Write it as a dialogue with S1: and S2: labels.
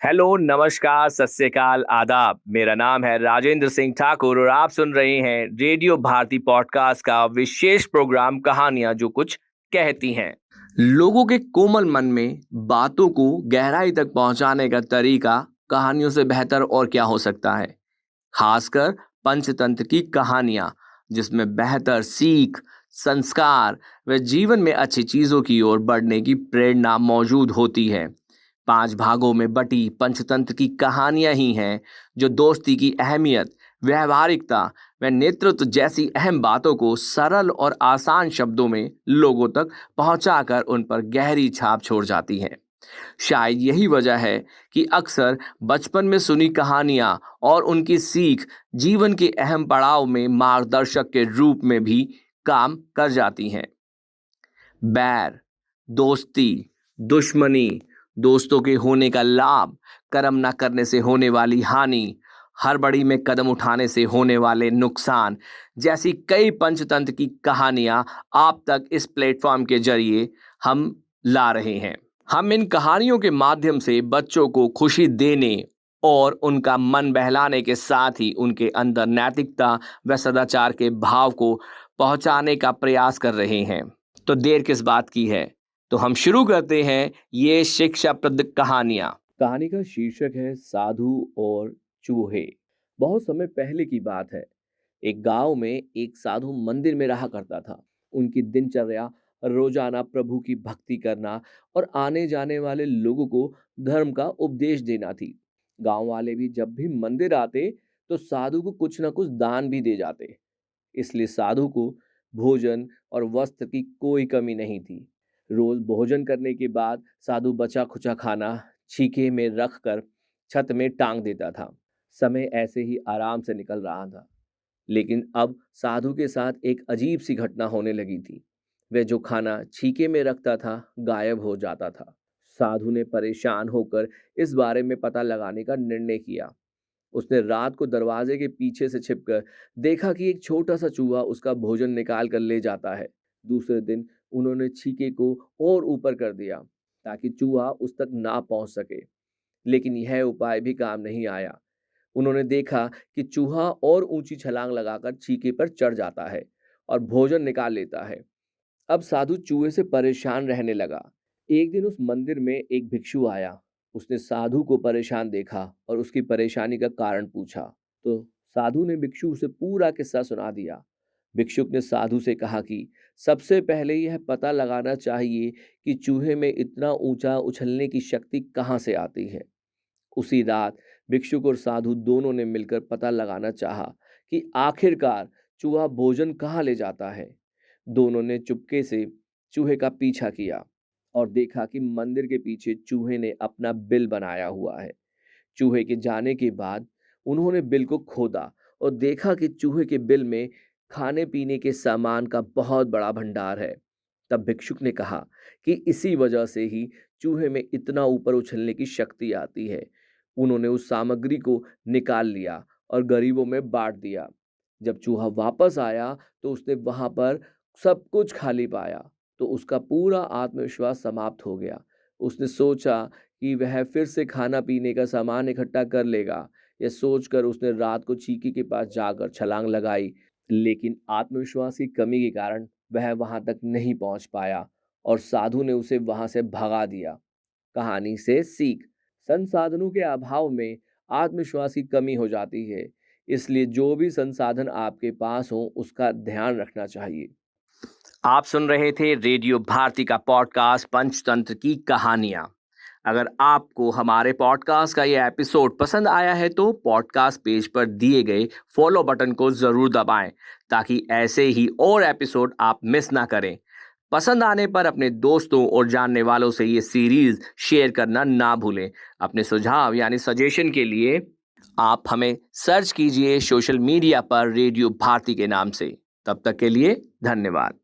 S1: Hello, नमस्कार, सत श्री अकाल, आदाब। मेरा नाम है राजेंद्र सिंह ठाकुर और आप सुन रहे हैं रेडियो भारती पॉडकास्ट का विशेष प्रोग्राम कहानियां जो कुछ कहती हैं। लोगों के कोमल मन में बातों को गहराई तक पहुंचाने का तरीका कहानियों से बेहतर और क्या हो सकता है। खासकर पंचतंत्र की कहानियां जिसमें बेहतर सीख, संस्कार व जीवन में अच्छी चीजों की ओर बढ़ने की प्रेरणा मौजूद होती है। 5 भागों में बटी पंचतंत्र की कहानियां ही हैं जो दोस्ती की अहमियत, व्यावहारिकता व नेतृत्व जैसी अहम बातों को सरल और आसान शब्दों में लोगों तक पहुंचाकर उन पर गहरी छाप छोड़ जाती हैं। शायद यही वजह है कि अक्सर बचपन में सुनी कहानियां और उनकी सीख जीवन के अहम पड़ाव में मार्गदर्शक के रूप में भी काम कर जाती हैं। बैर, दोस्ती, दुश्मनी, दोस्तों के होने का लाभ, कर्म न करने से होने वाली हानि, हड़बड़ी में कदम उठाने से होने वाले नुकसान जैसी कई पंचतंत्र की कहानियां आप तक इस प्लेटफॉर्म के जरिए हम ला रहे हैं। हम इन कहानियों के माध्यम से बच्चों को खुशी देने और उनका मन बहलाने के साथ ही उनके अंदर नैतिकता व सदाचार के भाव को पहुंचाने का प्रयास कर रहे हैं। तो देर किस बात की है, तो हम शुरू करते हैं ये शिक्षाप्रद कहानियां। कहानी का शीर्षक है साधु और चूहे। बहुत समय पहले की बात है। एक गांव में एक साधु मंदिर में रहा करता था। उनकी दिनचर्या रोजाना प्रभु की भक्ति करना और आने जाने वाले लोगों को धर्म का उपदेश देना थी। गांव वाले भी जब भी मंदिर आते तो साधु को कुछ ना कुछ दान भी दे जाते। इसलिए साधु को भोजन और वस्त्र की कोई कमी नहीं थी। रोज भोजन करने के बाद साधु बचा खुचा खाना छीके में रख कर छत में टांग देता था। समय ऐसे ही आराम से निकल रहा था, लेकिन अब साधु के साथ एक अजीब सी घटना होने लगी थी। वह जो खाना छीके में रखता था गायब हो जाता था। साधु ने परेशान होकर इस बारे में पता लगाने का निर्णय किया। उसने रात को दरवाजे के पीछे से छिपकर देखा कि एक छोटा सा चूहा उसका भोजन निकाल कर ले जाता है। दूसरे दिन उन्होंने छीके को और ऊपर कर दिया ताकि चूहा उस तक ना पहुंच सके, लेकिन यह उपाय भी काम नहीं आया। उन्होंने देखा कि चूहा और ऊंची छलांग लगाकर छीके पर चढ़ जाता है और भोजन निकाल लेता है। अब साधु चूहे से परेशान रहने लगा। एक दिन उस मंदिर में एक भिक्षु आया। उसने साधु को परेशान देखा और उसकी परेशानी का कारण पूछा। तो साधु ने भिक्षु से पूरा किस्सा सुना दिया। भिक्षुक ने साधु से कहा कि सबसे पहले यह पता लगाना चाहिए कि चूहे में इतना ऊंचा उछलने की शक्ति कहाँ से आती है। उसी रात भिक्षुक और साधु दोनों ने मिलकर पता लगाना चाहा कि आखिरकार चूहा भोजन कहाँ ले जाता है। दोनों ने चुपके से चूहे का पीछा किया और देखा कि मंदिर के पीछे चूहे ने अपना बिल बनाया हुआ है। चूहे के जाने के बाद उन्होंने बिल को खोदा और देखा कि चूहे के बिल में खाने पीने के सामान का बहुत बड़ा भंडार है। तब भिक्षुक ने कहा कि इसी वजह से ही चूहे में इतना ऊपर उछलने की शक्ति आती है। उन्होंने उस सामग्री को निकाल लिया और गरीबों में बांट दिया। जब चूहा वापस आया तो उसने वहां पर सब कुछ खाली पाया, तो उसका पूरा आत्मविश्वास समाप्त हो गया। उसने सोचा कि वह फिर से खाना पीने का सामान इकट्ठा कर लेगा। यह सोचकर उसने रात को चीकी के पास जाकर छलांग लगाई, लेकिन आत्मविश्वास की कमी के कारण वह वहां तक नहीं पहुंच पाया और साधु ने उसे वहां से भगा दिया। कहानी से सीख: संसाधनों के अभाव में आत्मविश्वास की कमी हो जाती है, इसलिए जो भी संसाधन आपके पास हो उसका ध्यान रखना चाहिए। आप सुन रहे थे रेडियो भारती का पॉडकास्ट पंचतंत्र की कहानियां। अगर आपको हमारे पॉडकास्ट का ये एपिसोड पसंद आया है तो पॉडकास्ट पेज पर दिए गए फॉलो बटन को जरूर दबाएं ताकि ऐसे ही और एपिसोड आप मिस ना करें। पसंद आने पर अपने दोस्तों और जानने वालों से ये सीरीज शेयर करना ना भूलें। अपने सुझाव यानी सजेशन के लिए आप हमें सर्च कीजिए सोशल मीडिया पर रेडियो भारती के नाम से। तब तक के लिए धन्यवाद।